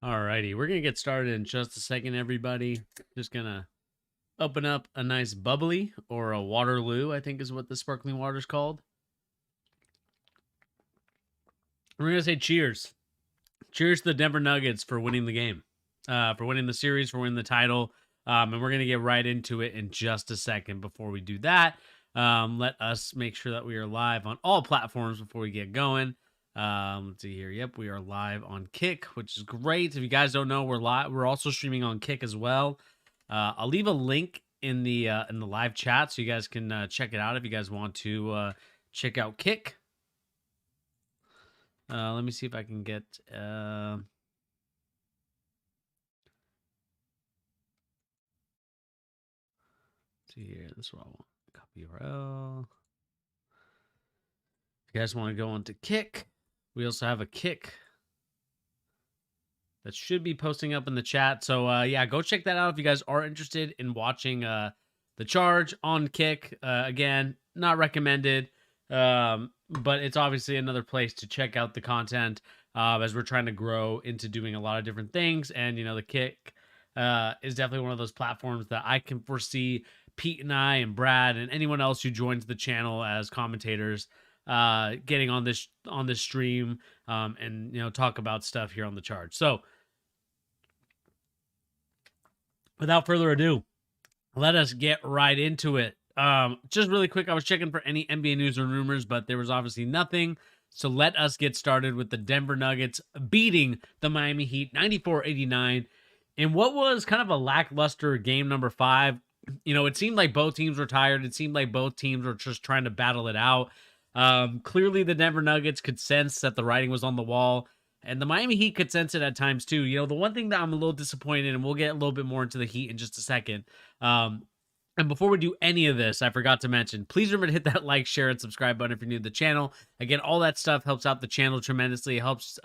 Alrighty, we're gonna get started in just a second, everybody. Just gonna open up a nice bubbly or a Waterloo, I think is what the sparkling water is called. We're gonna say cheers. Cheers to the Denver Nuggets for winning the game, for winning the series, for winning the title. And we're gonna get right into it in just a second. Before we do that, let us make sure that we are live on all platforms before we get going. Let's see here. Yep, we are live on Kick, which is great. If you guys don't know, we're live. We're also streaming on Kick as well. I'll leave a link in the live chat so you guys can check it out if you guys want to check out Kick. Let me see if I can get. Let's see here. This is what I want. Copy URL. If you guys want to go on to Kick, we also have a Kick that should be posting up in the chat. So yeah, go check that out if you guys are interested in watching the Charge on Kick. Again, not recommended, but it's obviously another place to check out the content as we're trying to grow into doing a lot of different things. And you know, the Kick is definitely one of those platforms that I can foresee Pete and I and Brad and anyone else who joins the channel as commentators getting on this stream and you know, talk about stuff here on the Charge. So without further ado, let us get right into it. Just really quick, I was checking for any NBA news or rumors, but there was obviously nothing. So let us get started with the Denver Nuggets beating the Miami Heat 94-89 in what was kind of a lackluster game number 5. You know, it seemed like both teams were tired. It seemed like both teams were just trying to battle it out. Clearly, the Denver Nuggets could sense that the writing was on the wall, and the Miami Heat could sense it at times too. You know, the one thing that I'm a little disappointed in, and we'll get a little bit more into the Heat in just a second. And before we do any of this, I forgot to mention, please remember to hit that like, share, and subscribe button if you're new to the channel. Again, all that stuff helps out the channel tremendously. It helps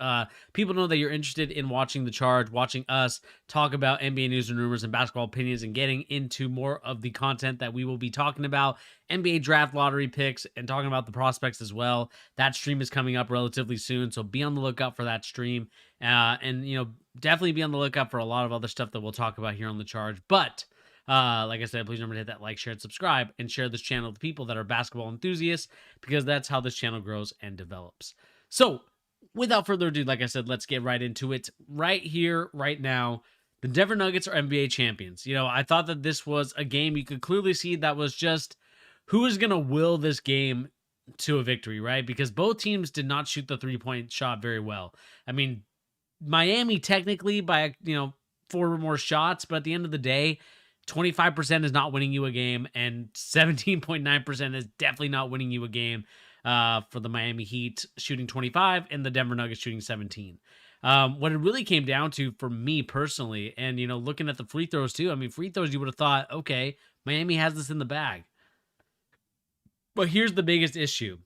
people know that you're interested in watching the Charge, watching us talk about NBA news and rumors and basketball opinions, and getting into more of the content that we will be talking about, NBA draft lottery picks, and talking about the prospects as well. That stream is coming up relatively soon, so be on the lookout for that stream. And, you know, definitely be on the lookout for a lot of other stuff that we'll talk about here on the Charge. But like I said, please remember to hit that like, share, and subscribe, and share this channel with people that are basketball enthusiasts, because that's how this channel grows and develops. So, without further ado, like I said, let's get right into it. Right here, right now, the Denver Nuggets are NBA champions. You know, I thought that this was a game you could clearly see that was just who is going to will this game to a victory, right? Because both teams did not shoot the three-point shot very well. I mean, Miami technically by, you know, 4 or more shots, but at the end of the day, 25% is not winning you a game, and 17.9% is definitely not winning you a game for the Miami Heat shooting 25 and the Denver Nuggets shooting 17. What it really came down to for me personally, and, you know, looking at the free throws too, I mean, free throws, you would have thought, okay, Miami has this in the bag. But here's the biggest issue.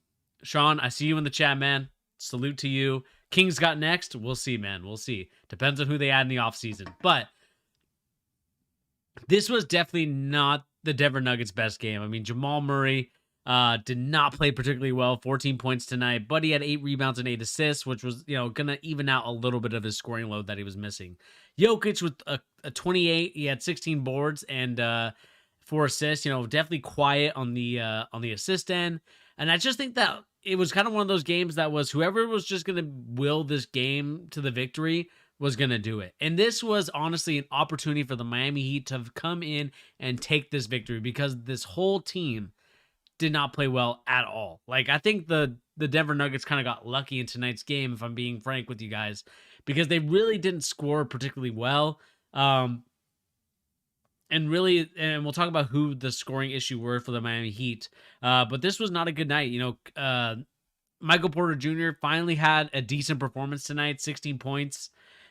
Sean, I see you in the chat, man. Salute to you. Kings got next. We'll see, man. We'll see. Depends on who they add in the offseason. But this was definitely not the Denver Nuggets' best game. I mean, Jamal Murray did not play particularly well. 14 points tonight, but he had 8 rebounds and 8 assists, which was, you know, going to even out a little bit of his scoring load that he was missing. Jokic with a 28, he had 16 boards and 4 assists. You know, definitely quiet on the assist end. And I just think that it was kind of one of those games that was whoever was just going to will this game to the victory was going to do it. And this was honestly an opportunity for the Miami Heat to come in and take this victory, because this whole team did not play well at all. Like, I think the Denver Nuggets kind of got lucky in tonight's game, if I'm being frank with you guys, because they really didn't score particularly well. And we'll talk about who the scoring issue were for the Miami Heat. But this was not a good night. You know, Michael Porter Jr. finally had a decent performance tonight, 16 points.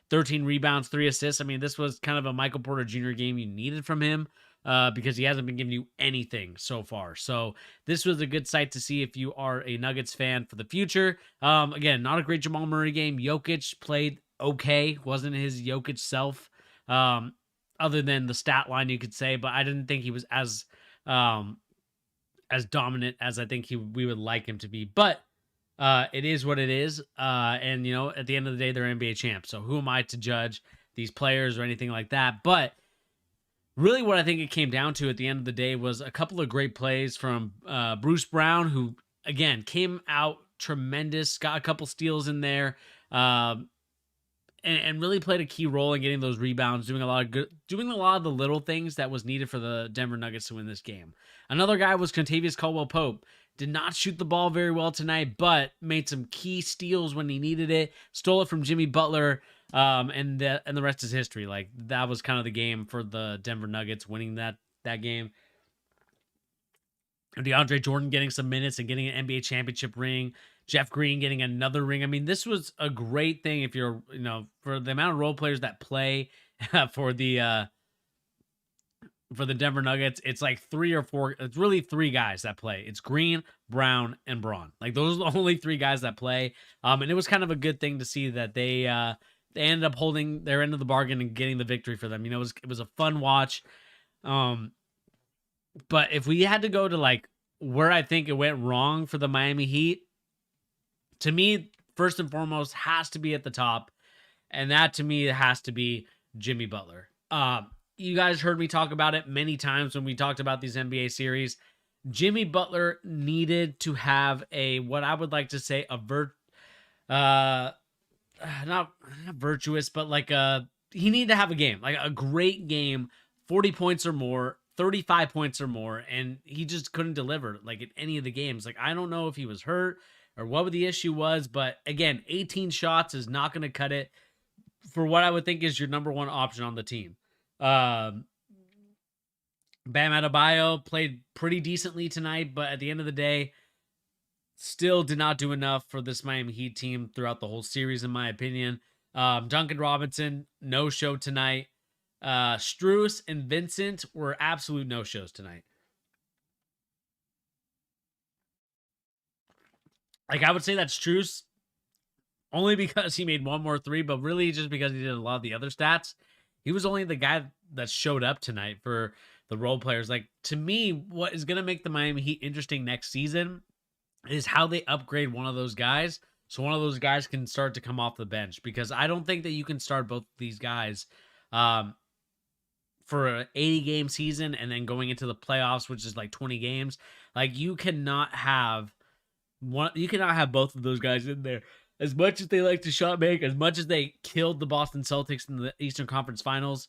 13 rebounds, 3 assists. I mean, this was kind of a Michael Porter Jr. game you needed from him because he hasn't been giving you anything so far. So this was a good sight to see if you are a Nuggets fan for the future. Again, not a great Jamal Murray game. Jokic played okay. Wasn't his Jokic self, other than the stat line, you could say. But I didn't think he was as dominant as I think we would like him to be. But It is what it is. And you know, at the end of the day, they're NBA champs. So who am I to judge these players or anything like that? But really, what I think it came down to at the end of the day was a couple of great plays from Bruce Brown, who again came out tremendous, got a couple steals in there. And really played a key role in getting those rebounds, doing a lot of the little things that was needed for the Denver Nuggets to win this game. Another guy was Contavious Caldwell-Pope. Did not shoot the ball very well tonight, but made some key steals when he needed it. Stole it from Jimmy Butler, and the rest is history. Like, that was kind of the game for the Denver Nuggets, winning that game. DeAndre Jordan getting some minutes and getting an NBA championship ring. Jeff Green getting another ring. I mean, this was a great thing if you're, you know, for the amount of role players that play for the Denver Nuggets. It's like 3 or 4. It's really 3 guys that play. It's Green, Brown, and Braun. Like, those are the only 3 guys that play. And it was kind of a good thing to see that they ended up holding their end of the bargain and getting the victory for them. You know, it was a fun watch. But if we had to go to like where I think it went wrong for the Miami Heat, to me, first and foremost, has to be at the top. And that, to me, has to be Jimmy Butler. You guys heard me talk about it many times when we talked about these NBA series. Jimmy Butler needed to have what I would like to say, not virtuous, but like he needed to have a game, like a great game, 40 points or more, 35 points or more, and he just couldn't deliver like in any of the games. Like, I don't know if he was hurt or what the issue was, but again, 18 shots is not going to cut it for what I would think is your number one option on the team. Bam Adebayo played pretty decently tonight, but at the end of the day, still did not do enough for this Miami Heat team throughout the whole series, in my opinion. Duncan Robinson, no show tonight. Strus and Vincent were absolute no-shows tonight. Like, I would say that Strus only because he made one more 3, but really just because he did a lot of the other stats. He was only the guy that showed up tonight for the role players. Like, to me, what is going to make the Miami Heat interesting next season is how they upgrade one of those guys, so one of those guys can start to come off the bench, because I don't think that you can start both of these guys for an 80-game season and then going into the playoffs, which is like 20 games. Like, you cannot have both of those guys in there. As much as they like to shot make, as much as they killed the Boston Celtics in the Eastern Conference Finals,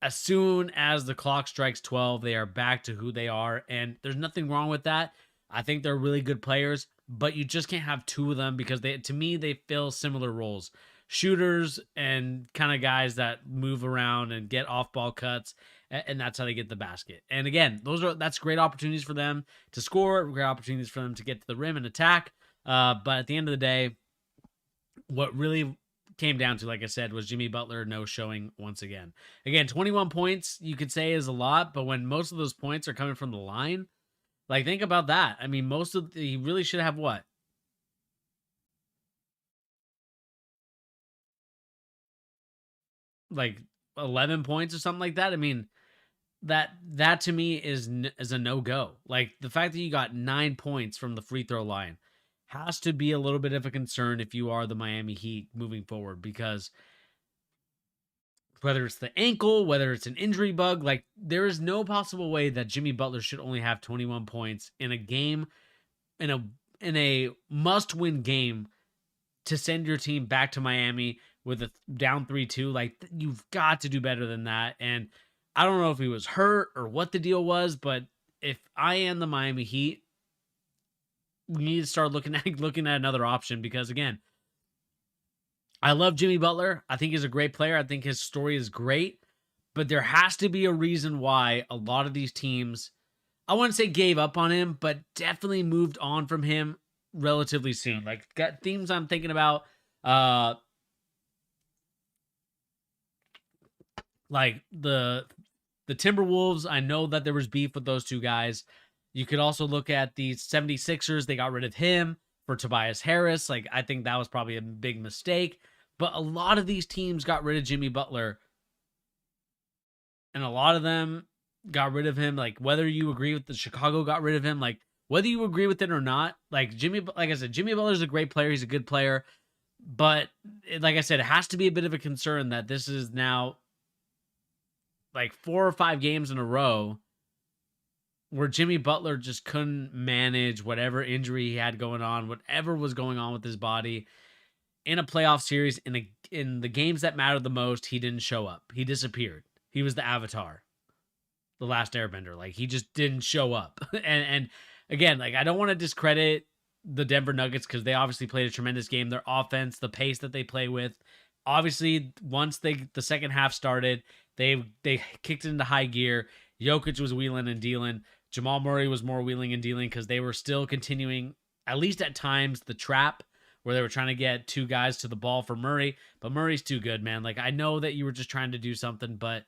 as soon as the clock strikes 12, they are back to who they are, and there's nothing wrong with that. I think they're really good players, but you just can't have 2 of them, because to me, they fill similar roles. Shooters and kind of guys that move around and get off-ball cuts, and that's how they get the basket. And again, that's great opportunities for them to score, great opportunities for them to get to the rim and attack. But at the end of the day, what really came down to, like I said, was Jimmy Butler no showing once again. Again, 21 points, you could say, is a lot, but when most of those points are coming from the line, like, think about that. I mean, he really should have what? Like 11 points or something like that. I mean, that to me is a no-go. Like, the fact that you got 9 points from the free throw line has to be a little bit of a concern if you are the Miami Heat moving forward, because whether it's the ankle, whether it's an injury bug, like, there is no possible way that Jimmy Butler should only have 21 points in a game, in a must-win game, to send your team back to Miami with a down 3-2. Like, you've got to do better than that. And I don't know if he was hurt or what the deal was, but if I am the Miami Heat, we need to start looking at another option, because again, I love Jimmy Butler. I think he's a great player. I think his story is great, but there has to be a reason why a lot of these teams, I wouldn't say gave up on him, but definitely moved on from him relatively soon. Like, got themes I'm thinking about, like the Timberwolves. I know that there was beef with those 2 guys. You could also look at the 76ers. They got rid of him for Tobias Harris. Like, I think that was probably a big mistake. But a lot of these teams got rid of Jimmy Butler, and a lot of them got rid of him. Like, whether you agree with the Chicago got rid of him, like, whether you agree with it or not, like like I said, Jimmy Butler's a great player. He's a good player. But like I said, it has to be a bit of a concern that this is now like 4 or 5 games in a row where Jimmy Butler just couldn't manage whatever injury he had going on, whatever was going on with his body in a playoff series. In the games that mattered the most, he didn't show up. He disappeared. He was the Avatar, the Last Airbender. Like, he just didn't show up. And again, like, I don't want to discredit the Denver Nuggets because they obviously played a tremendous game. Their offense, the pace that they play with, obviously once the second half started, they kicked into high gear. Jokic was wheeling and dealing. Jamal Murray was more wheeling and dealing because they were still continuing, at least at times, the trap where they were trying to get 2 guys to the ball for Murray. But Murray's too good, man. Like, I know that you were just trying to do something, but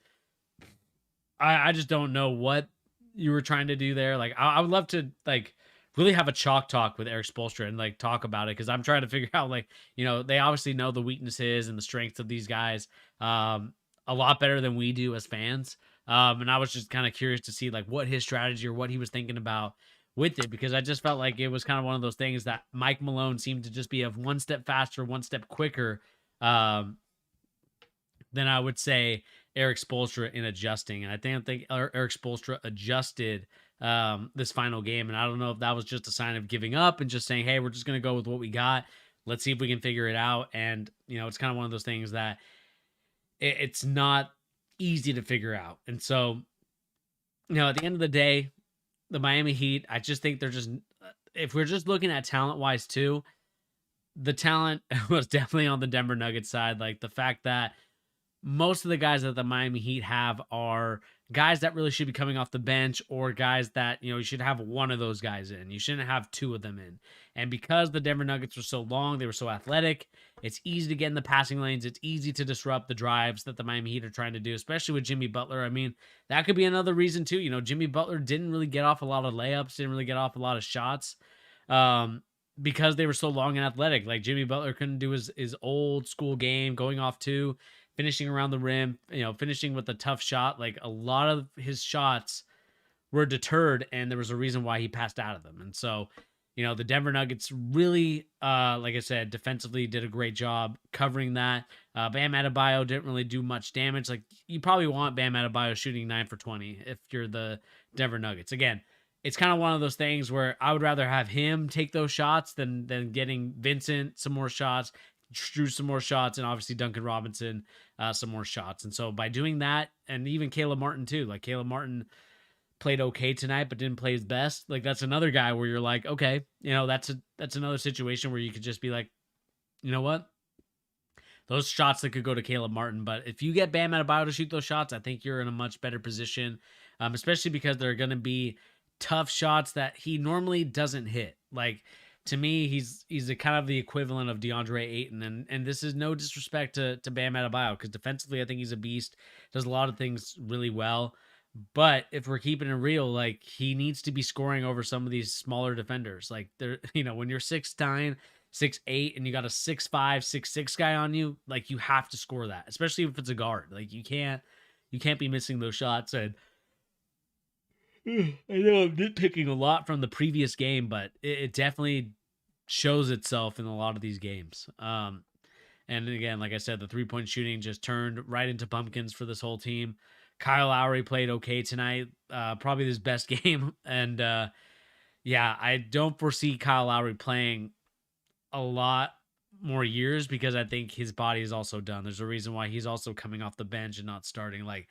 I just don't know what you were trying to do there. Like, I would love to, like, really have a chalk talk with Eric Spoelstra and, like, talk about it, because I'm trying to figure out, like, they obviously know the weaknesses and the strengths of these guys a lot better than we do as fans. And I was just kind of curious to see, like, what his strategy or what he was thinking about with it, because I just felt like it was kind of one of those things that Mike Malone seemed to just be of one step faster, one step quicker than I would say Eric Spoelstra in adjusting. And I think Eric Spoelstra adjusted this final game. And I don't know if that was just a sign of giving up and just saying, hey, we're just going to go with what we got. Let's see if we can figure it out. And, it's kind of one of those things that it's not easy to figure out. And so, at the end of the day, the Miami Heat, I just think they're just, if we're just looking at talent wise too, the talent was definitely on the Denver Nuggets side. Like, the fact that most of the guys that the Miami Heat have are guys that really should be coming off the bench, or guys that, you should have one of those guys in. You shouldn't have 2 of them in. And because the Denver Nuggets were so long, they were so athletic, it's easy to get in the passing lanes. It's easy to disrupt the drives that the Miami Heat are trying to do, especially with Jimmy Butler. I mean, that could be another reason too. Jimmy Butler didn't really get off a lot of layups, didn't really get off a lot of shots. Because they were so long and athletic. Like, Jimmy Butler couldn't do his old school game, going off 2, finishing around the rim, finishing with a tough shot. Like, a lot of his shots were deterred, and there was a reason why he passed out of them. And so, the Denver Nuggets really, like I said, defensively did a great job covering that. Bam Adebayo didn't really do much damage. Like, you probably want Bam Adebayo shooting 9 for 20 if you're the Denver Nuggets. Again, it's kind of one of those things where I would rather have him take those shots than getting Vincent some more shots, Drew some more shots, and obviously Duncan Robinson some more shots. And so by doing that, and even Caleb Martin too, like, Caleb Martin played okay tonight but didn't play his best. Like, that's another guy where you're like, okay, that's another situation where you could just be like, you know what, those shots that could go to Caleb Martin. But if you get Bam Adebayo to shoot those shots, I think you're in a much better position, especially because they're going to be tough shots that he normally doesn't hit. Like, to me, he's a kind of the equivalent of DeAndre Ayton, and this is no disrespect to Bam Adebayo, because defensively I think he's a beast, does a lot of things really well. But if we're keeping it real, like, he needs to be scoring over some of these smaller defenders. Like, they're, when you're 6'9", 6'8", and you got a 6'5", 6'6" guy on you, like, you have to score that, especially if it's a guard. Like, you can't be missing those shots. And I know I'm nitpicking a lot from the previous game, but it definitely shows itself in a lot of these games. And again, like I said, the 3-point shooting just turned right into pumpkins for this whole team. Kyle Lowry played okay tonight, probably his best game. And yeah, I don't foresee Kyle Lowry playing a lot more years, because I think his body is also done. There's a reason why he's also coming off the bench and not starting. Like,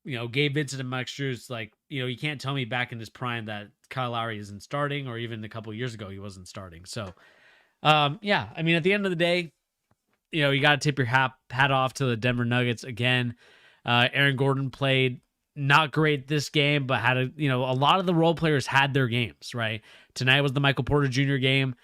Gabe Vincent and Mike Strus, like, you can't tell me back in his prime that Kyle Lowry isn't starting, or even a couple years ago he wasn't starting. So, yeah, I mean, at the end of the day, you got to tip your hat off to the Denver Nuggets again. Aaron Gordon played not great this game, but had a lot of the role players had their games, right? Tonight was the Michael Porter Jr. game.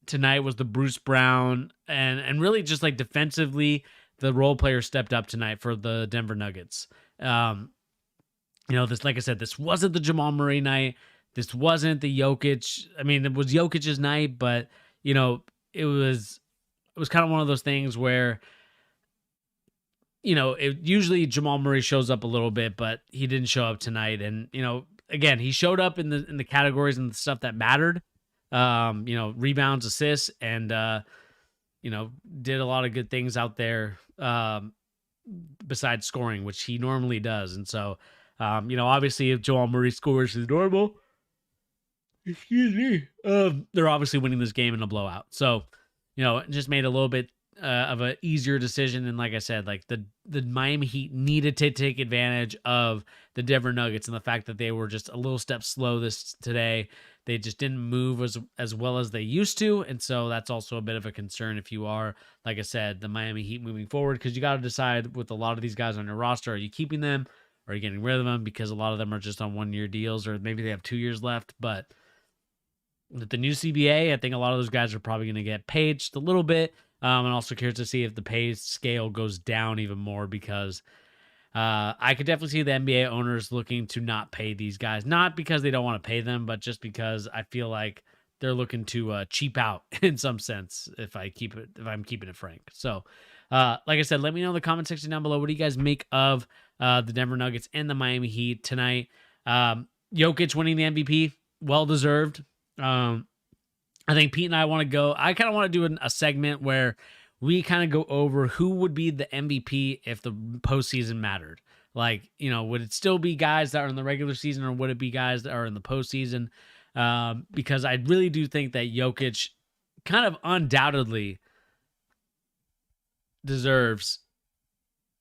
Tonight was the Bruce Brown, and really just, like, defensively, the role players stepped up tonight for the Denver Nuggets. This, like I said, this wasn't the Jamal Murray night. This wasn't the Jokic. I mean, it was Jokic's night, but it was kind of one of those things where, usually Jamal Murray shows up a little bit, but he didn't show up tonight. And, again, he showed up in the categories and the stuff that mattered. Rebounds, assists, and did a lot of good things out there besides scoring, which he normally does. And so, obviously if Jamal Murray scores as normal, excuse me, they're obviously winning this game in a blowout. So, it just made a little bit of an easier decision. And like I said, like the Miami Heat needed to take advantage of the Denver Nuggets and the fact that they were just a little step slow today. They just didn't move as well as they used to. And so that's also a bit of a concern if you are, like I said, the Miami Heat moving forward, because you got to decide with a lot of these guys on your roster, are you keeping them or are you getting rid of them? Because a lot of them are just on 1-year deals, or maybe they have 2 years left. But with the new CBA, I think a lot of those guys are probably going to get paid just a little bit. And also curious to see if the pay scale goes down even more, because I could definitely see the NBA owners looking to not pay these guys, not because they don't want to pay them, but just because I feel like they're looking to cheap out in some sense. If I'm keeping it frank. So, like I said, let me know in the comment section down below. What do you guys make of the Denver Nuggets and the Miami Heat tonight? Jokic winning the MVP, well deserved. I think Pete and I kind of want to do a segment where we kind of go over who would be the MVP if the postseason mattered. Like, would it still be guys that are in the regular season, or would it be guys that are in the postseason? Because I really do think that Jokic kind of undoubtedly deserves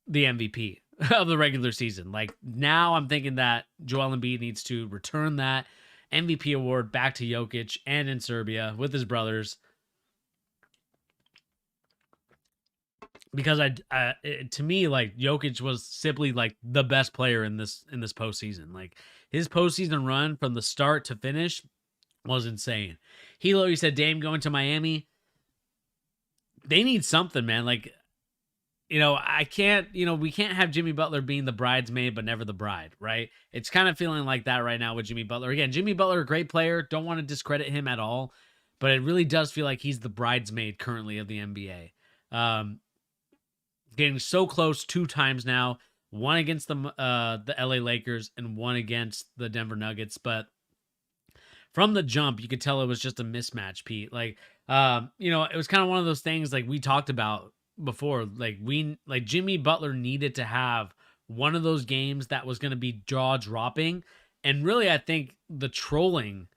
the MVP of the regular season. Like, now I'm thinking that Joel Embiid needs to return that MVP award back to Jokic and in Serbia with his brothers. Because to me, like, Jokic was simply like the best player in this postseason. Like, his postseason run from the start to finish was insane. Hilo, you said Dame going to Miami. They need something, man. Like, we can't have Jimmy Butler being the bridesmaid but never the bride, right? It's kind of feeling like that right now with Jimmy Butler. Again, Jimmy Butler, a great player. Don't want to discredit him at all, but it really does feel like he's the bridesmaid currently of the NBA. Getting so close 2 times now, one against the LA Lakers and one against the Denver Nuggets. But from the jump, you could tell it was just a mismatch, Pete. Like, it was kind of one of those things like we talked about before. Like, Jimmy Butler needed to have one of those games that was going to be jaw dropping. And really, I think the trolling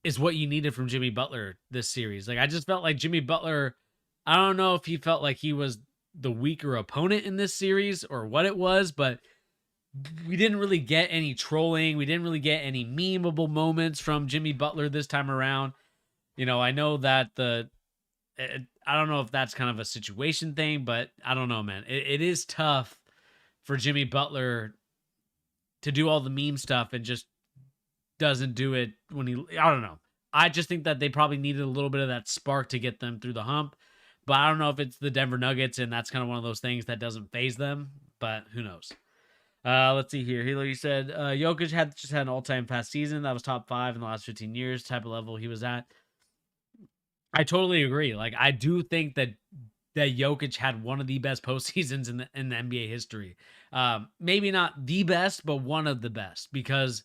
is what you needed from Jimmy Butler this series. Like, I just felt like Jimmy Butler, I don't know if he felt like he was the weaker opponent in this series or what it was, but we didn't really get any trolling. We didn't really get any memeable moments from Jimmy Butler this time around. I know that I don't know if that's kind of a situation thing, but I don't know, man. It is tough for Jimmy Butler to do all the meme stuff and just doesn't do it when I don't know. I just think that they probably needed a little bit of that spark to get them through the hump. But I don't know if it's the Denver Nuggets and that's kind of one of those things that doesn't faze them, but who knows? Let's see here. You said Jokic had an all-time fast season. That was top 5 in the last 15 years, type of level he was at. I totally agree. Like, I do think that Jokic had one of the best postseasons in the NBA history. Maybe not the best, but one of the best, because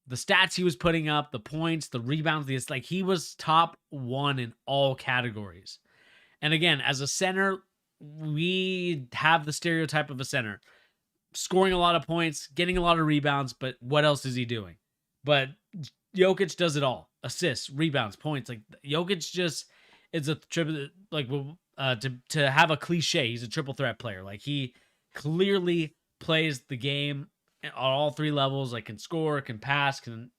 the stats he was putting up, the points, the rebounds, he was top 1 in all categories. And again, as a center, we have the stereotype of a center. Scoring a lot of points, getting a lot of rebounds, but what else is he doing? But Jokic does it all. Assists, rebounds, points. Like, Jokic just is a triple, to have a cliche, he's a triple threat player. Like, he clearly plays the game on all 3 levels, like, can score, can pass, can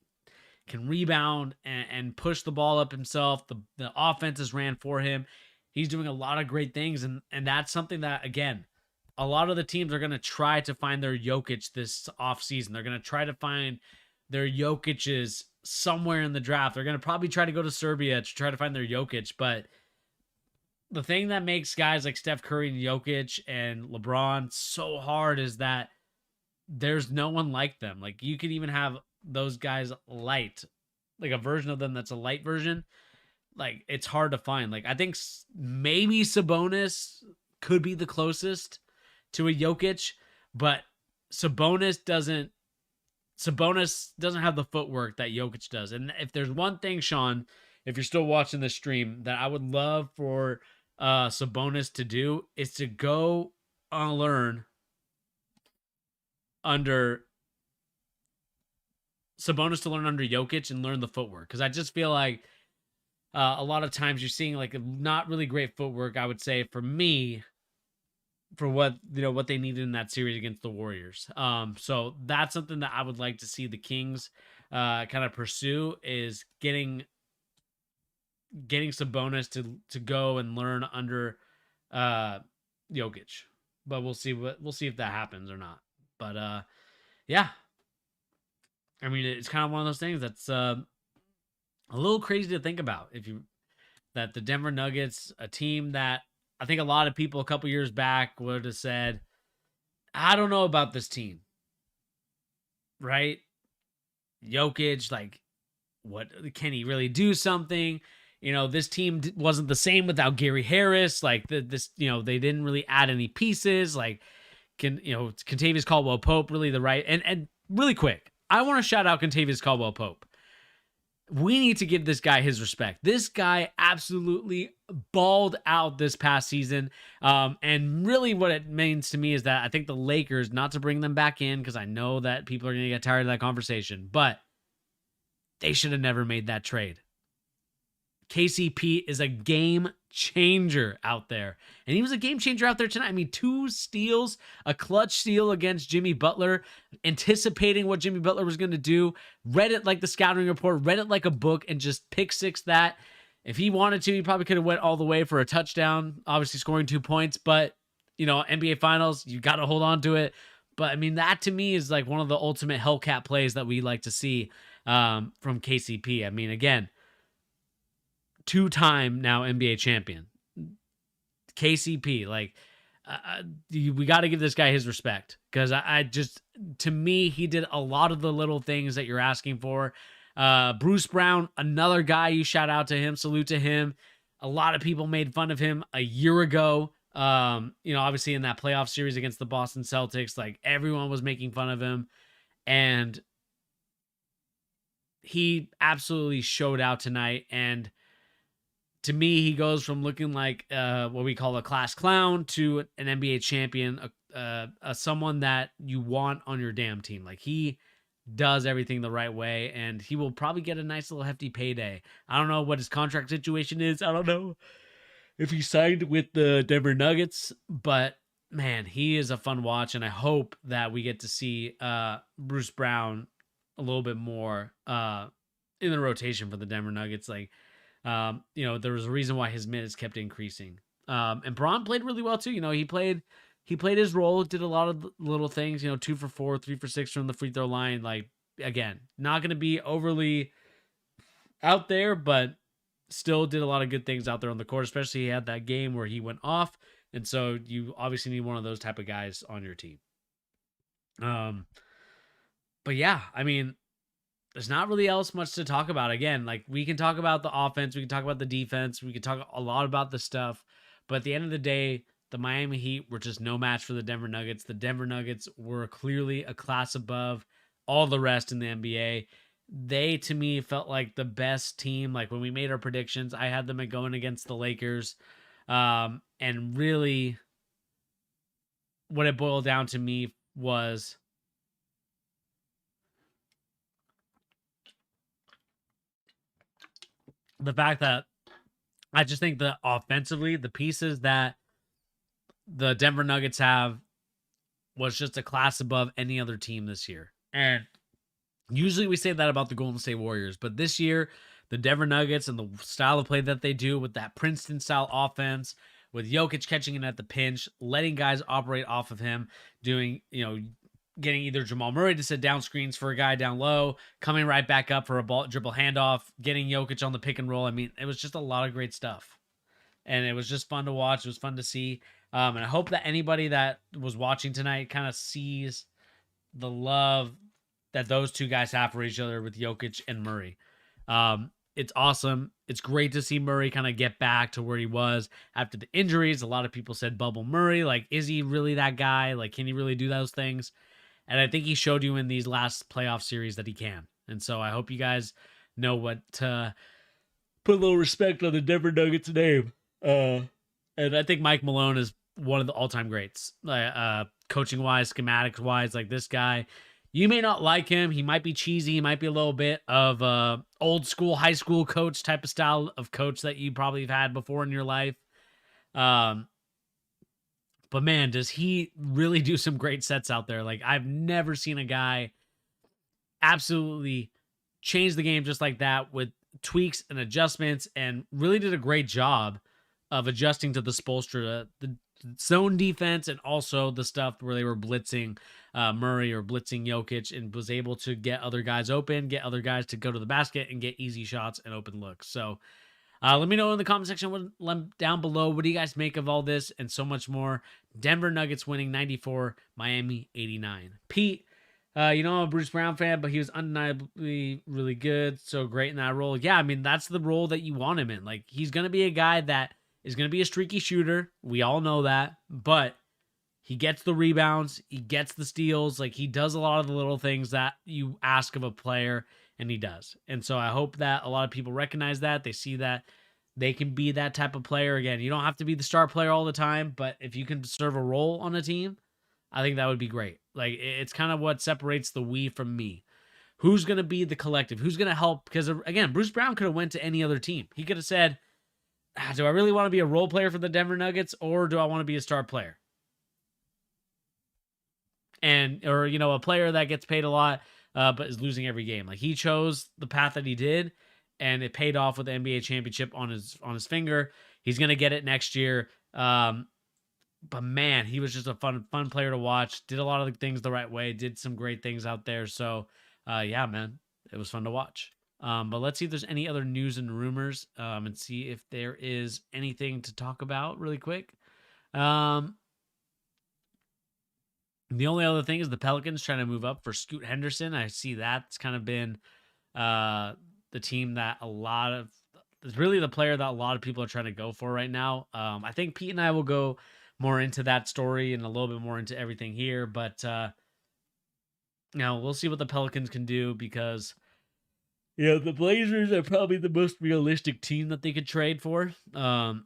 rebound, and push the ball up himself. The offense is ran for him. He's doing a lot of great things, and that's something that, again, a lot of the teams are going to try to find their Jokic this offseason. They're going to try to find their Jokic's somewhere in the draft. They're going to probably try to go to Serbia to try to find their Jokic, but the thing that makes guys like Steph Curry and Jokic and LeBron so hard is that there's no one like them. Like, you could even have those guys light, like a version of them that's a light version. Like, it's hard to find. Like, I think maybe Sabonis could be the closest to a Jokic, but Sabonis doesn't Sabonis doesn't have the footwork that Jokic does. And if there's one thing, Sean, if you're still watching the stream, that I would love for Sabonis to do is to go learn under Sabonis to learn under Jokic and learn the footwork. Because I just feel like a lot of times you're seeing like a not really great footwork, I would say, for me, for what what they needed in that series against the Warriors. So that's something that I would like to see the Kings kind of pursue, is getting Sabonis to go and learn under Jokic. But we'll see if that happens or not. But yeah. I mean, it's kind of one of those things that's a little crazy to think about. That the Denver Nuggets, a team that I think a lot of people a couple years back would have said, I don't know about this team, right? Jokic, like, what can he really do something? This team wasn't the same without Gary Harris. Like they didn't really add any pieces. Like, Kentavious Caldwell-Pope really the right and really quick, I want to shout out Kentavious Caldwell-Pope. We need to give this guy his respect. This guy absolutely balled out this past season. And really what it means to me is that I think the Lakers, not to bring them back in, because I know that people are going to get tired of that conversation, but they should have never made that trade. KCP is a game changer out there. And he was a game changer out there tonight. I mean, 2 steals, a clutch steal against Jimmy Butler, anticipating what Jimmy Butler was going to do, read it like the scouting report, read it like a book, and just pick 6 that. If he wanted to, he probably could have went all the way for a touchdown, obviously scoring 2 points. But, NBA Finals, you got to hold on to it. But, I mean, that to me is like one of the ultimate Hellcat plays that we like to see from KCP. I mean, again, 2-time now NBA champion. KCP, like, we got to give this guy his respect, because I just, to me, he did a lot of the little things that you're asking for. Bruce Brown, another guy, you shout out to him, salute to him. A lot of people made fun of him a year ago. Obviously in that playoff series against the Boston Celtics, like, everyone was making fun of him, and he absolutely showed out tonight. And to me, he goes from looking like what we call a class clown to an NBA champion, someone that you want on your damn team. Like, he does everything the right way, and he will probably get a nice little hefty payday. I don't know what his contract situation is. I don't know if he signed with the Denver Nuggets, but man, he is a fun watch, and I hope that we get to see Bruce Brown a little bit more in the rotation for the Denver Nuggets. Like, there was a reason why his minutes kept increasing. And Braun played really well too. He played his role, did a lot of little things, 2 for 4, 3 for 6 from the free throw line. Like, again, not going to be overly out there, but still did a lot of good things out there on the court, especially he had that game where he went off. And so you obviously need one of those type of guys on your team. But yeah, I mean, there's not really else much to talk about. Again, like, we can talk about the offense, we can talk about the defense, we can talk a lot about the stuff, but at the end of the day, the Miami Heat were just no match for the Denver Nuggets. The Denver Nuggets were clearly a class above all the rest in the NBA. They, to me, felt like the best team. Like, when we made our predictions, I had them going against the Lakers. And really, what it boiled down to me was the fact that I just think that offensively, the pieces that the Denver Nuggets have was just a class above any other team this year. And usually we say that about the Golden State Warriors, but this year, the Denver Nuggets and the style of play that they do with that Princeton-style offense, with Jokic catching it at the pinch, letting guys operate off of him, doing, getting either Jamal Murray to set down screens for a guy down low, coming right back up for a ball dribble handoff, getting Jokic on the pick and roll. I mean, it was just a lot of great stuff. And it was just fun to watch. It was fun to see. And I hope that anybody that was watching tonight kind of sees the love that those two guys have for each other with Jokic and Murray. It's awesome. It's great to see Murray kind of get back to where he was after the injuries. A lot of people said Bubble Murray. Like, is he really that guy? Like, can he really do those things? And I think he showed you in these last playoff series that he can. And so I hope you guys know what to put a little respect on the Denver Nuggets name. And I think Mike Malone is one of the all-time greats. Coaching wise, schematics wise, like this guy. You may not like him. He might be cheesy. He might be a little bit of old school, high school coach type of style of coach that you probably have had before in your life. But man, does he really do some great sets out there. Like, I've never seen a guy absolutely change the game just like that with tweaks and adjustments, and really did a great job of adjusting to the Spoelstra, the zone defense, and also the stuff where they were blitzing Murray or blitzing Jokic, and was able to get other guys open, get other guys to go to the basket and get easy shots and open looks. So let me know in the comment section down below, what do you guys make of all this and so much more. Denver Nuggets winning 94, Miami 89. Pete, you know, I'm a Bruce Brown fan, but he was undeniably really good. So great in that role. Yeah, I mean, that's the role that you want him in. Like, he's going to be a guy that is going to be a streaky shooter. We all know that. But he gets the rebounds. He gets the steals. Like, he does a lot of the little things that you ask of a player, and he does. And so I hope that a lot of people recognize that. They see that they can be that type of player. Again, you don't have to be the star player all the time, but if you can serve a role on a team, I think that would be great. Like, it's kind of what separates the we from me. Who's going to be the collective? Who's going to help? Because, again, Bruce Brown could have went to any other team. He could have said, do I really want to be a role player for the Denver Nuggets, or do I want to be a star player? Or, you know, a player that gets paid a lot, but is losing every game. Like, he chose the path that he did, and it paid off with the NBA championship on his finger. He's going to get it next year. But man, he was just a fun player to watch. Did a lot of the things the right way. Did some great things out there. So, yeah, man, it was fun to watch. But let's see if there's any other news and rumors, and see if there is anything to talk about really quick. The only other thing is the Pelicans trying to move up for Scoot Henderson. I see that's kind of been the team that it's really the player that a lot of people are trying to go for right now. I think Pete and I will go more into that story and a little bit more into everything here, but you know, we'll see what the Pelicans can do, because you know, the Blazers are probably the most realistic team that they could trade for. You know,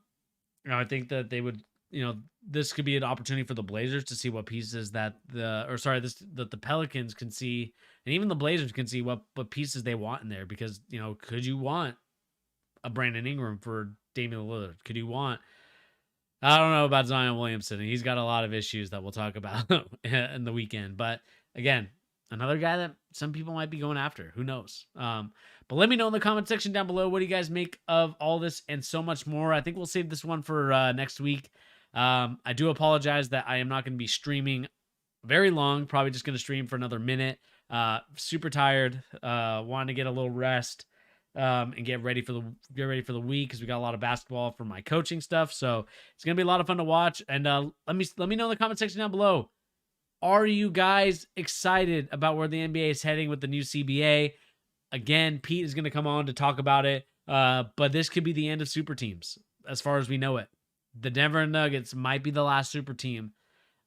I think that they would, you know, this could be an opportunity for the Blazers to see what pieces that the Pelicans can see, and even the Blazers can see what pieces they want in there. Because, you know, could you want a Brandon Ingram for Damian Lillard? Could you want, I don't know about Zion Williamson. He's got a lot of issues that we'll talk about in the weekend. But again, another guy that some people might be going after. Who knows? But let me know in the comment section down below, what do you guys make of all this and so much more. I think we'll save this one for next week. I do apologize that I am not going to be streaming very long. Probably just going to stream for another minute. Super tired. Wanting to get a little rest. And get ready for the week, because we got a lot of basketball for my coaching stuff. So it's gonna be a lot of fun to watch. And let me know in the comment section down below. Are you guys excited about where the NBA is heading with the new CBA? Again, Pete is gonna come on to talk about it. But this could be the end of super teams as far as we know it. The Denver Nuggets might be the last super team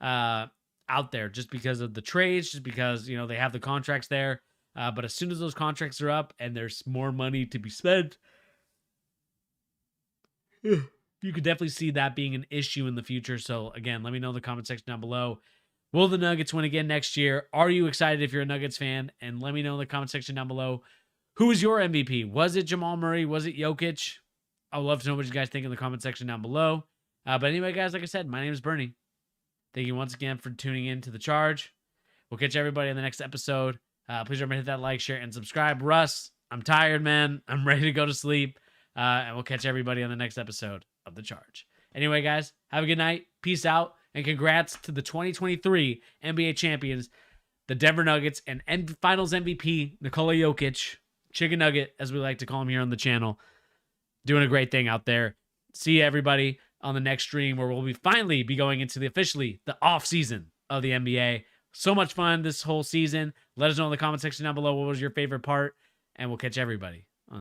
out there, just because of the trades, just because, you know, they have the contracts there. But as soon as those contracts are up and there's more money to be spent, you could definitely see that being an issue in the future. So again, let me know in the comment section down below. Will the Nuggets win again next year? Are you excited if you're a Nuggets fan? And let me know in the comment section down below. Who was your MVP? Was it Jamal Murray? Was it Jokic? I would love to know what you guys think in the comment section down below. But anyway, guys, like I said, my name is Bernie. Thank you once again for tuning in to The Charge. We'll catch everybody in the next episode. Please remember to hit that like, share, and subscribe. Russ, I'm tired, man. I'm ready to go to sleep. And we'll catch everybody on the next episode of The Charge. Anyway, guys, have a good night. Peace out. And congrats to the 2023 NBA champions, the Denver Nuggets, and Finals MVP, Nikola Jokic, Chicken Nugget, as we like to call him here on the channel. Doing a great thing out there. See everybody on the next stream, where we'll finally be going into officially the off season of the NBA. So much fun this whole season. Let us know in the comment section down below what was your favorite part, and we'll catch everybody